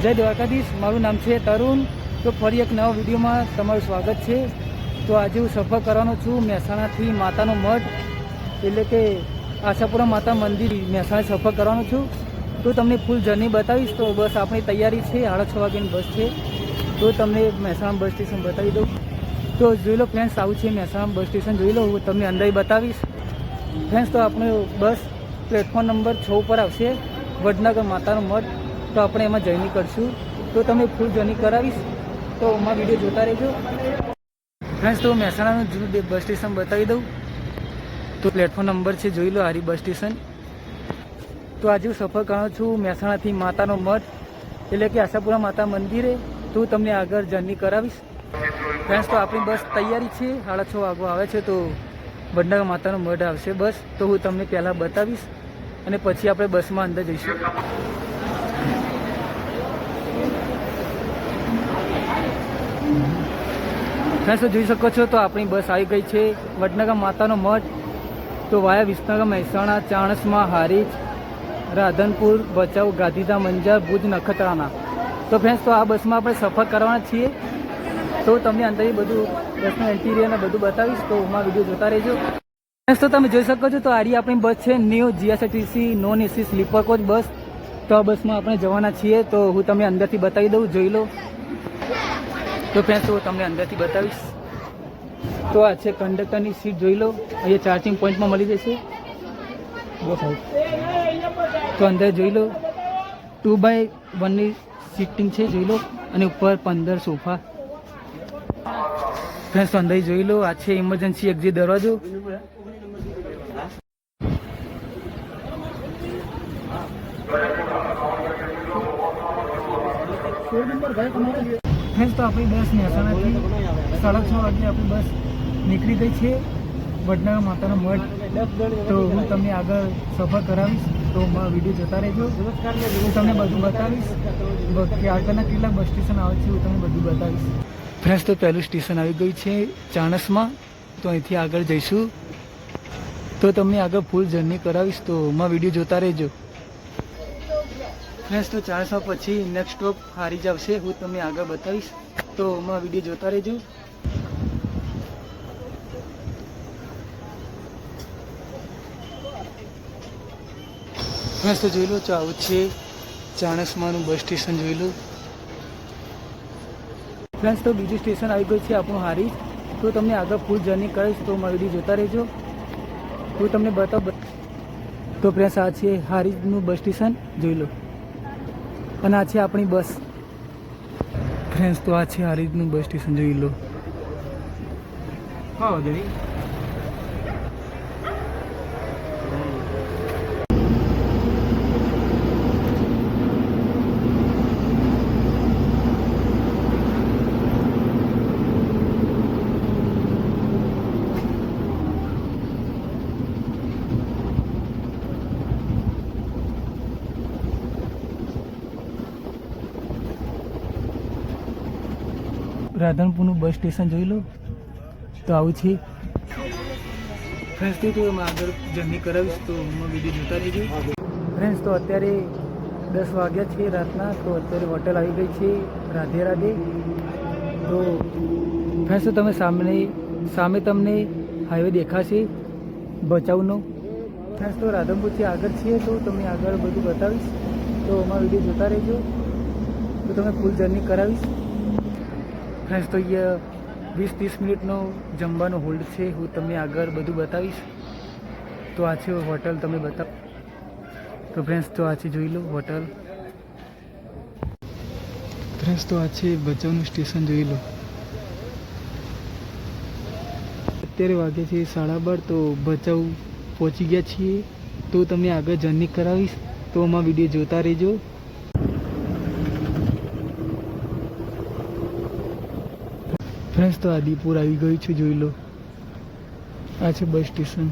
જય દ્વારકાધીશ, મારું નામ છે તરુણ। તો ફરી એક નવા વિડીયોમાં તમારું સ્વાગત છે। તો આજે હું સફર કરવાનો છું મહેસાણાથી માતાનો મઢ એટલે કે આશાપુરા માતા મંદિર મહેસાણા સફર કરવાનો છું। તો તમને ફૂલ જર્ની બતાવીશ। તો બસ આપણી તૈયારી છે, 6:30 વાગ્યાની બસ છે। તો તમને મહેસાણા બસ સ્ટેશન બતાવી દઉં। તો જોઈ લો ફ્રેન્ડ્સ, આવું છે મહેસાણા બસ સ્ટેશન, જોઈ લો, હું તમને અંદર બતાવીશ ફ્રેન્ડ્સ। તો આપણે બસ પ્લેટફોર્મ નંબર 6 ઉપર આવશે, વડનગર માતાનો મઢ। તો આપણે એમાં જર્ની કરશું, તો તમને ફૂલ જર્ની કરાવીશ। તો એમાં વિડીયો જોતા રહેજો ફ્રેન્ડ્સ। તો મહેસાણાનું જૂનું બસ સ્ટેશન બતાવી દઉં। તો પ્લેટફોર્મ નંબર છે, જોઈ લો, હારી બસ સ્ટેશન। તો આજે હું સફર કરવાનો છું મહેસાણાથી માતાનો મઢ એટલે કે આશાપુરા માતા મંદિરે। તો હું તમને આગળ જર્ની કરાવીશ ફ્રેન્ડ્સ। તો આપણી બસ તૈયારી છે, 6:30 વાગવા આવે છે। તો વડનગર માતાનો મઢ આવશે બસ। તો હું તમને પહેલાં બતાવીશ અને પછી આપણે બસમાં અંદર જઈશું। ફ્રેન્ડ્સ, જોઈ શકો છો તો આપણી બસ આવી ગઈ છે વડનગર માતાનો મઢ। તો વાયા વિસનગર, મહેસાણા, ચાણસ્મા, હારીજ, રાધનપુર, ભચાઉ, ગાંધીધામ, અંજાર, ભુજ, નખત્રાણા। તો ફ્રેન્ડ્સ, તો આ બસમાં આપણે સફર કરવાના છીએ। તો તમને અંદરથી બધું બસનું ઇન્ટિરિયર ને બધું બતાવીશ। તો એમાં વિડીયો જોતા રહેજો ફ્રેન્ડ્સ। તો તમે જોઈ શકો છો તો આરી આપણી બસ છે new GSRTC non AC sleeper coach bus. તો આ બસમાં આપણે જવાના છીએ। તો હું તમને અંદરથી બતાવી દઉં, જોઈ લો। તો ફ્રેન્ડ્સ, હું તમને અંદરથી બતાવીશ। તો આ છે કંડક્ટરની સીટ, જોઈ લો, અહીંયા ચાર્જિંગ પોઈન્ટમાં મળી જશે બસ આવું। તો અંદર જોઈ લો 2x1ની સીટિંગ છે, જોઈ લો, અને ઉપર 15 સોફા ફ્રેન્ડ્સ। તો અંદર જોઈ લો, આ છે ઇમરજન્સી એક્ઝિટ દરવાજો। ફ્રેન્ડ્સ, તો આપણી બસ મહેસાણાથી 6:30 વાગે આપણી બસ નીકળી ગઈ છે વડનગર માતાનો મઢ। તો હું તમને આગળ સફર કરાવીશ। તો વિડીયો જોતા રહેજો, હું તમને બધું બતાવીશ કે આગળના કેટલા બસ સ્ટેશન આવે છે, હું તમને બધું બતાવીશ ફ્રેન્ડ્સ। તો પહેલું સ્ટેશન આવી ગયું છે ચાણસ્મા। તો અહીંથી આગળ જઈશું, તો તમને આગળ ફૂલ જર્ની કરાવીશ। તો એમાં વિડીયો જોતા રહેજો ફ્રેન્ડ્સ। તો ચાણસ્મા પછી નેક્સ્ટ સ્ટોપ હારીજ આવશે, હું તમને આગળ બતાવીશ। તો એમાં વિડીયો જોતા રહેજો ફ્રેન્ડ્સ। તો જોઈ લો, તો આવું છે ચાણસ્માનું બસ સ્ટેશન, જોઈ લો ફ્રેન્ડ્સ। તો બીજું સ્ટેશન આવી ગયું છે આપણું હારીજ। તો તમને આગળ ફૂલ જર્ની કરીશ। તો મારો વિડીયો જોતા રહેજો, હું તમને બતાવું। તો ફ્રેન્ડ્સ, આ છે હારીજનું બસ સ્ટેશન, જોઈ લો, અને આ છે આપણી બસ ફ્રેન્ડ્સ। તો આ છે હારીજનું બસ સ્ટેશન, જોઈ લો। હા વાંધો રાધનપુરનું બસ સ્ટેશન, જોઈ લો। તો આવું છે ફ્રેન્ડ્સ। તો એમાં આગળ જર્ની કરાવીશ। તો એમાં વિડીયો જોતા રહેજો ફ્રેન્ડ્સ। તો અત્યારે 10 વાગ્યા છે રાતના। તો અત્યારે હોટલ આવી ગઈ છે રાધે રાધે। તો ફ્રેન્ડ્સ, તો તમે સામે તમને હાઈવે દેખાશે ભચાઉનો ફ્રેન્ડ્સ। તો રાધનપુરથી આગળ છે, તો તમને આગળ બધું બતાવીશ। તો એમાં વિડીયો જોતા રહેજો, તો તમે ફૂલ જર્ની કરાવીશ ફ્રેન્ડ્સ। તો અહીંયા 20-30 મિનિટનો જમવાનો હોલ્ડ છે, હું તમને આગળ બધું બતાવીશ। તો આ છે હોટલ, તમે બતાવ। તો ફ્રેન્ડ્સ, તો આ છે, જોઈ લો, હોટલ ફ્રેન્ડ્સ। તો આ છે ભચાઉનું સ્ટેશન, જોઈ લો। અત્યારે વાગે છે 12:30। તો ભચાઉ પહોંચી ગયા છીએ। તો તમને આગળ જર્ની કરાવીશ। તો આમાં વિડીયો જોતા રહેજો ફ્રેન્ડ્સ। તો આદિપુર આવી ગયું છે, જોઈ લો, આ છે બસ સ્ટેશન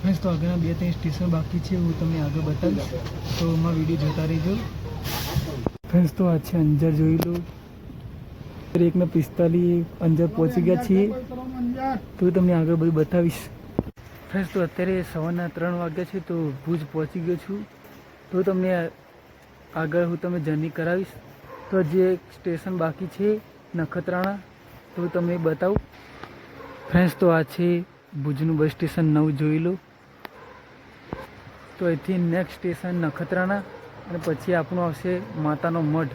ફ્રેન્ડ્સ। તો આગળના 2-3 સ્ટેશન બાકી છે, હું તમને આગળ બતાવીશ। તો એમાં વિડીયો જોતા રહેજો ફ્રેન્ડ્સ। તો આ છે અંજાર, જોઈ લો, 1:45 અંજાર પહોંચી ગયા છીએ। તો તમને આગળ બધું બતાવીશ ફ્રેન્ડ્સ। તો અત્યારે સવારના 3 વાગ્યા છે। તો ભુજ પહોંચી ગયો છું। તો તમને આગળ હું તમને જર્ની કરાવીશ. તો જે એક સ્ટેશન બાકી છે નખત્રાણા, તો હું તમને બતાવું. ફ્રેન્ડ્સ, તો આ છે ભુજનું બસ સ્ટેશન નવું, જોઈ લો. તો અહીંથી નેક્સ્ટ સ્ટેશન નખત્રાણા અને પછી આપણું આવશે માતાનો મઢ.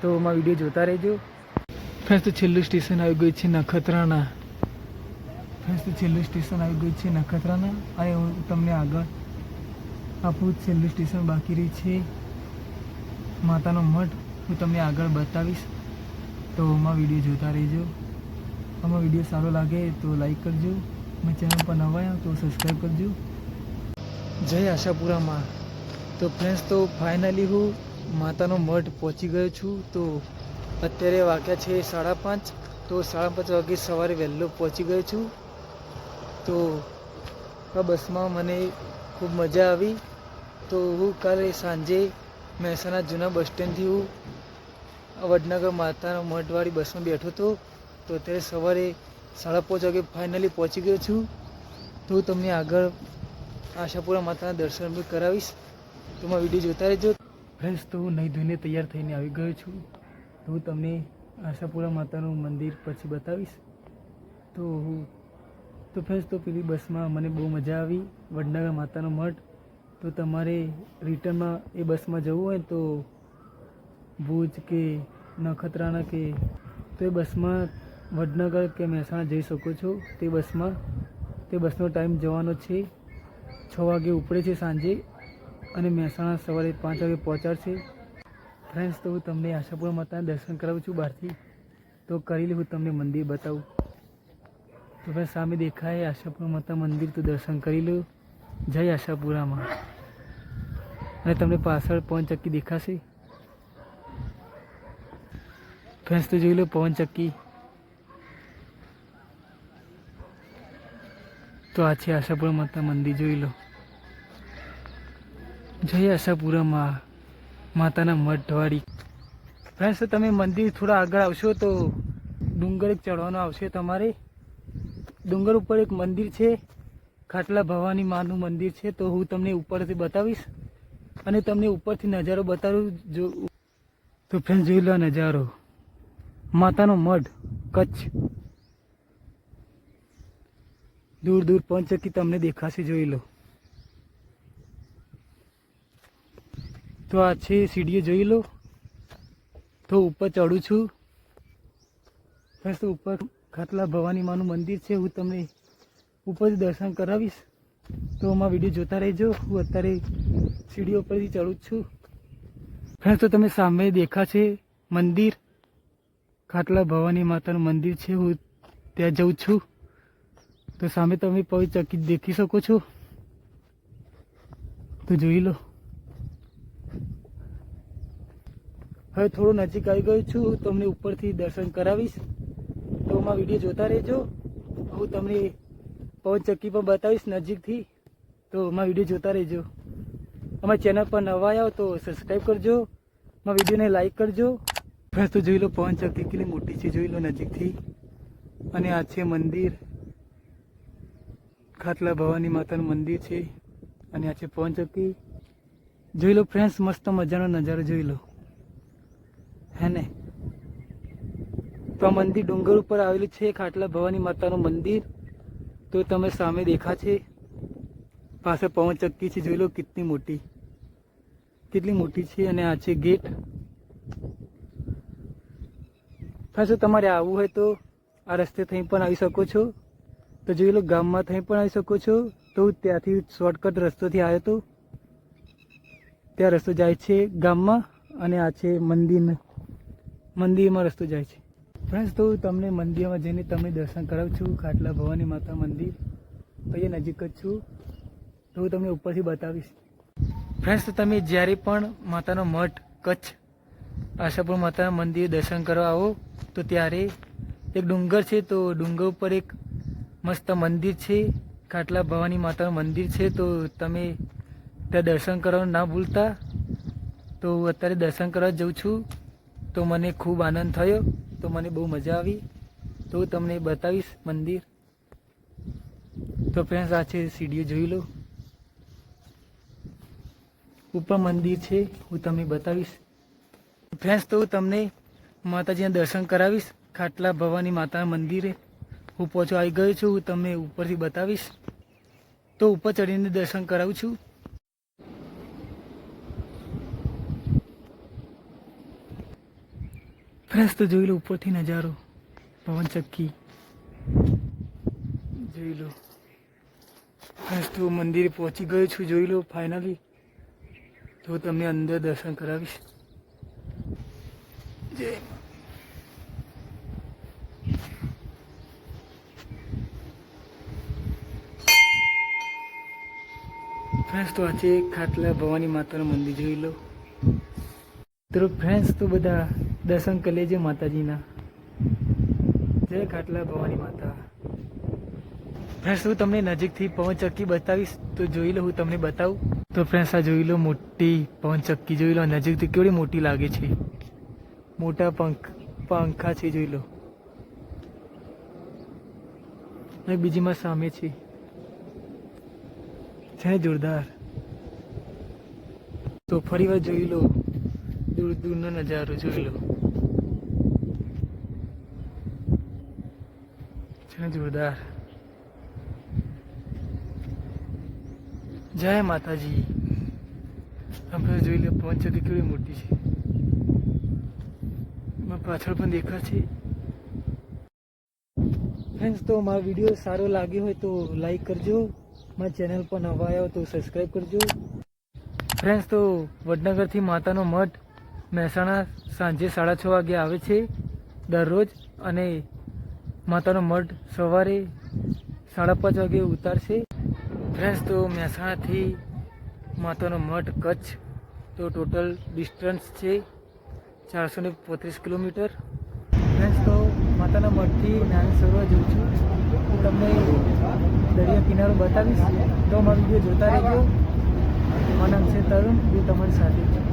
તો એમાં વિડીયો જોતા રહેજો. ફ્રેન્ડ્સ, તો છેલ્લું સ્ટેશન આવી ગયું છે નખત્રાણા. ફ્રેન્ડ્સ, તો છેલ્લું સ્ટેશન આવી ગયું છે નખત્રાણા અને હું તમને આગળ આપણું છેલ્લું સ્ટેશન બાકી રહી છે માતાનો મઢ, હું તમને આગળ બતાવીશ. તો આમાં વિડીયો જોતા રહેજો. આમાં વિડીયો સારો લાગે તો લાઈક કરજો, મેં ચેનલ પર નવા આવ્યા તો સબસ્ક્રાઈબ કરજો. જય આશાપુરામાં. તો ફ્રેન્ડ્સ, તો ફાઇનલી હું માતાનો મઢ પહોંચી ગયો છું. તો અત્યારે વાગ્યા છે 5:30. તો 5:30 વાગે સવારે વહેલો પહોંચી ગયો છું. તો આ બસમાં મને ખૂબ મજા આવી. તો હું કાલે સાંજે મહેસાણા જૂના બસ સ્ટેન્ડથી હું વડનગર માતાના મઢવાળી બસમાં બેઠો હતો. તો અત્યારે સવારે 5:30 વાગે ફાઇનલી પહોંચી ગયો છું. તો હું તમને આગળ આશાપુરા માતાના દર્શન બી કરાવીશ. તો મારા વિડીયો જોતા રહેજો. ફ્રેન્ડ્સ, તો હું નહીં ધોઈને તૈયાર થઈને આવી ગયો છું. તો હું તમને આશાપુરા માતાનું મંદિર પછી બતાવીશ. તો ફ્રેન્ડ્સ, તો પેલી બસમાં મને બહુ મજા આવી, વડનગર માતાનો મઢ. તો તમારે રિટર્નમાં એ બસમાં જવું હોય તો ભુજ કે નખત્રાણા કે તો એ બસમાં વડનગર કે મહેસાણા જઈ શકો છો. તે બસનો ટાઈમ જવાનો છે 6 વાગે ઉપડે છે સાંજે અને મહેસાણા સવારે 5 વાગે પહોંચાડશે. ફ્રેન્ડ્સ, તો હું તમને આશાપુરા માતાના દર્શન કરાવું છું બહારથી. તો કરી હું તમને મંદિર બતાવું. તો ફ્રેન્ડ્સ, સામે દેખાય આશાપુરા માતા મંદિર, તો દર્શન કરી લો. જય આશાપુરામાં. અને તમને પાછળ પવનચક્કી દેખાશે. ફ્રેન્ડ્સ, તો જોઈ લો પવનચક્કી. તો આ છે આશાપુરા માતા મંદિર, જોઈ લો. જય આશાપુરામાં માતાના મઢવાળી. ફ્રેન્ડ્સ, તો તમે મંદિર થોડા આગળ આવશો તો ડુંગર એક ચડવાનો આવશે તમારે. ડુંગર ઉપર એક મંદિર છે, ખાટલા ભવાની માનું મંદિર છે. તો હું તમને ઉપરથી બતાવીશ અને તમને ઉપરથી નજારો બતાવું. તો ફ્રેન્ડ્સ, જોઈ લો નજારો, માતાનો મઢ કચ્છ. દૂર દૂર પવનચક્કી તમને દેખાશે, જોઈ લો. તો આ છે સીડીઓ, જોઈ લો. તો ઉપર ચડું છું. ફ્રેન્ડ્સ, તો ઉપર ખાટલા ભવાની માનું મંદિર છે. હું તમને ઉપરથી દર્શન કરાવીશ. તો આમાં વિડીયો જોતા રહેજો. હું અત્યારે સીડીઓ પરથી ચડું છું. ફ્રેન્ડ્સ, તો તમે સામે દેખાશે મંદિર, ખાટલા ભવાની માતાનું મંદિર છે. હું ત્યાં જઉં છું. તો સામે તમે પવનચક્કી દેખી શકો છો. તો જોઈ લો. હવે થોડું નજીક આવી ગયું છું. તમને ઉપરથી દર્શન કરાવીશ. તો આમાં વિડીયો જોતા રહેજો. હું તમને પવનચક્કી પણ બતાવીશ નજીકથી. તો આમાં વિડીયો જોતા રહેજો. અમારી ચેનલ પર નવા આવ્યા તો સબસ્ક્રાઈબ કરજો, અમારા વિડીયોને લાઈક કરજો. ફ્રેન્ડ્સ, તો જોઈ લો પવનચક્કી કેટલી મોટી છે, જોઈ લો નજીકથી. અને આ છે મંદિર, ખાટલા ભવાની માતાનું મંદિર છે. અને આ છે પવનચક્કી, જોઈ લો. ફ્રેન્ડ્સ, મસ્ત મજાનો નજારો જોઈ લો, હે ને. તો આ મંદિર ડુંગર ઉપર આવેલું છે, ખાટલા ભવાની માતાનું મંદિર. તો તમે સામે દેખાશે, પાસે પવનચક્કી છે, જોઈ લો કેટલી મોટી છે. અને આ છે ગેટ. ખાસ તમારે આવવું હોય તો આ રસ્તે થઈ પણ આવી શકો છો. તો જોઈ લો, ગામમાં થઈ પણ આવી શકો છો. તો ત્યાંથી શોર્ટકટ રસ્તોથી આવ્યો તો ત્યાં રસ્તો જાય છે ગામમાં. અને આ છે મંદિરમાં રસ્તો જાય છે. ફ્રેન્ડ્સ, તો તમને મંદિરમાં જઈને તમને દર્શન કરાવું છું. ખાટલા ભવાની માતા મંદિર અહીંયા નજીક જ છું. તો હું તમને ઉપરથી બતાવીશ. ફ્રેન્ડ્સ, તો તમે જ્યારે પણ માતાનો મઢ કચ્છ આશાપુરા માતાના મંદિરે દર્શન કરવા આવો તો ત્યારે એક ડુંગર છે. તો ડુંગર ઉપર એક મસ્ત મંદિર છે, ખાટલા ભવાની માતાનું મંદિર છે. તો તમે ત્યાં દર્શન કરવાનું ના ભૂલતા. તો અત્યારે દર્શન કરવા જઉં છું. તો મને ખૂબ આનંદ થયો. તો મને બહુ મજા આવી. તો હું તમને બતાવીશ મંદિર. તો ફ્રેન્ડ્સ, આ છે સીડીઓ, જોઈ લો. ઉપર મંદિર છે, હું તમને બતાવીશ. ફ્રેન્ડ્સ, તો હું તમને માતાજીના દર્શન કરાવીશ. ખાટલા ભવાની માતાના મંદિરે હું પહોંચો આવી ગયો છું. હું તમને ઉપરથી બતાવીશ. તો ઉપર ચડીને દર્શન કરાવું છું. ફ્રેન્ડ્સ, તો જોઈ લો ઉપરથી નજારો, પવન ચક્કી જોઈ લો. ફ્રેન્ડ્સ, તો મંદિરે પહોંચી ગયો છું. જોઈ લો ફાઇનલી. તો તમને અંદર દર્શન કરાવીશ. જય ફ્રેન્ડ્સ, તો આજે ખાટલા ભવાની માતાનું મંદિર જોઈ લો. તો ફ્રેન્ડ્સ, તો બધા દર્શન કરી લેજો માતાજીના. જય ખાટલા ભવાની માતા. ફ્રેન્ડ્સ, હું તમને નજીકથી પવન ચક્કી બતાવીશ. તો જોઈ લો, હું તમને બતાવું. તો ફ્રેન્ડ્સ, આ જોઈ લો મોટી પવન ચક્કી જોઈ લો. નજીકથી કેવડી મોટી લાગે છે. મોટા પંખા છે જોઈ લો. અને બીજીમાં સામે છે જોરદાર. તો ફરી વાર જોઈ લો, દૂર દૂરનો નજારો જોઈ લો. જોરદાર. જય માતાજી. આપણે જોઈ લો પવન ચક્કી કેવી મોટી છે. પાછળ પણ દેખાશે. ફ્રેન્ડ્સ, તો મારો વિડીયો સારો લાગ્યો હોય તો લાઈક કરજો. મારા ચેનલ પર નવા આવ્યો તો સબસ્ક્રાઈબ કરજો. ફ્રેન્ડ્સ, તો વડનગરથી માતાનો મઠ મહેસાણા સાંજે 6:30 વાગે આવે છે દરરોજ. અને માતાનો મઠ સવારે 5:30 વાગે ઉતારશે. ફ્રેન્ડ્સ, તો મહેસાણાથી માતાનો મઠ કચ્છ તો ટોટલ ડિસ્ટન્સ છે 435 કિલોમીટર. ફ્રેન્ડ્સ, તો માતાના મઠથી નાની સરોવર જોઉં છું. હું તમને દરિયા કિનારો બતાવીશ. તો મારો વિડીયો જોતા રહેજો. મારું નામ છે તરુણ. હું તમારી સાથે છું.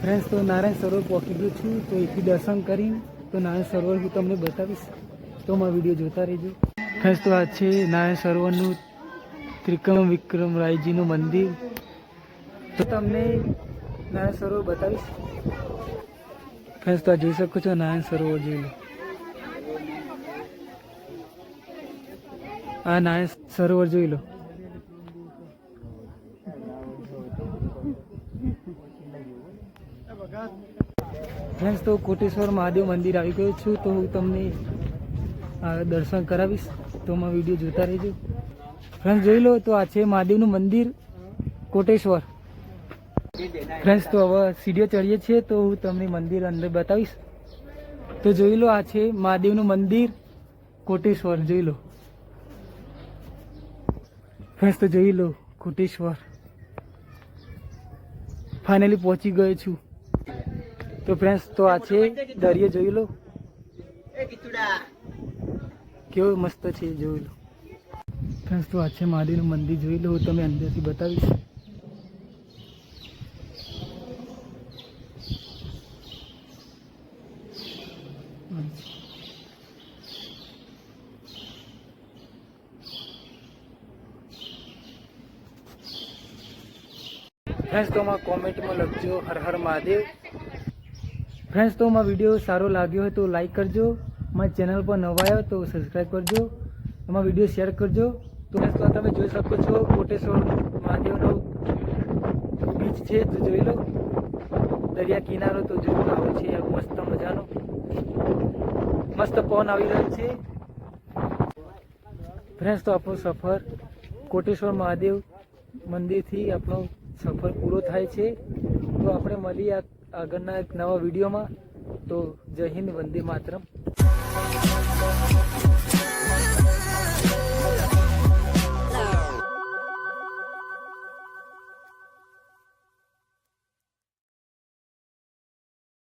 ફ્રેન્ડ્સ, તો નારાયણ સરોવર પહોંચી ગયો છું. તો એથી દર્શન કરીને તો નારાયણ સરોવર હું તમને બતાવીશ. તો મારો વિડીયો જોતા રહેજો. ફ્રેન્ડ્સ, તો આ છે નારાયણ સરોવરનું ત્રિકમ વિક્રમ રાયજીનું મંદિર. તો તમને નારાયણ સરોવર બતાવીશ. ફ્રેન્ડ્સ, તો આ જોઈ શકો છો નારાયણ સરોવર જોઈ લો. આ નારાયણ સરોવર જોઈ લો. ફ્રેન્ડ્સ, તો કોટેશ્વર મહાદેવ મંદિર આવી ગયું છું. તો હું તમને દર્શન કરાવીશ. તો મારો વિડીયો જોતા રહેજો. ફ્રેન્ડ્સ, જોઈ લો. તો આ છે મહાદેવનું મંદિર કોટેશ્વર. ફ્રેન્ડ્સ, તો હવે સીડીઓ ચડીએ છીએ. તો હું તમને મંદિર અંદર બતાવીશ. તો જોઈ લો, આ છે મહાદેવનું મંદિર કોટેશ્વર જોઈ લો. ફ્રેન્ડ્સ, તો જોઈ લો કોટેશ્વર ફાઇનલી પહોંચી ગયો છું. તો ફ્રેન્ડ્સ તો આ છે દરિયો, જોઈ લો કેવો મસ્ત છે, જોઈ લો ફ્રેન્ડ્સ. તો આ છે મહાદેવનું મંદિર, જોઈ લો, હું તમે અંદરથી બતાવીશ. ફ્રેન્ડ્સ તો માં કોમેન્ટમાં લખજો હર હર મહાદેવ. ફ્રેન્ડ્સ તો માં વિડીયો સારો લાગ્યો હોય તો લાઈક કરજો, મારી ચેનલ પર નવા આવ્યો તો સબસ્ક્રાઈબ કરજો, તમારા વિડીયો શેર કરજો. તો ફ્રેન્ડ્સ તો તમે જોઈ શકો છો કોટેશ્વર મહાદેવનો બીચ છે, તો જોઈ લો. દરિયા કિનારો તો જોઈ લો, આવો છે મસ્ત મજાનો, મસ્ત પવન આવી રહ્યો છે. ફ્રેન્ડ્સ તો આપણો સફર કોટેશ્વર મહાદેવ મંદિરથી આપણો સફર પૂરો થાય છે. તો આપણે મળીએ આગળના એક નવા વિડીયોમાં. તો જય હિન્દ, વંદે માતરમ.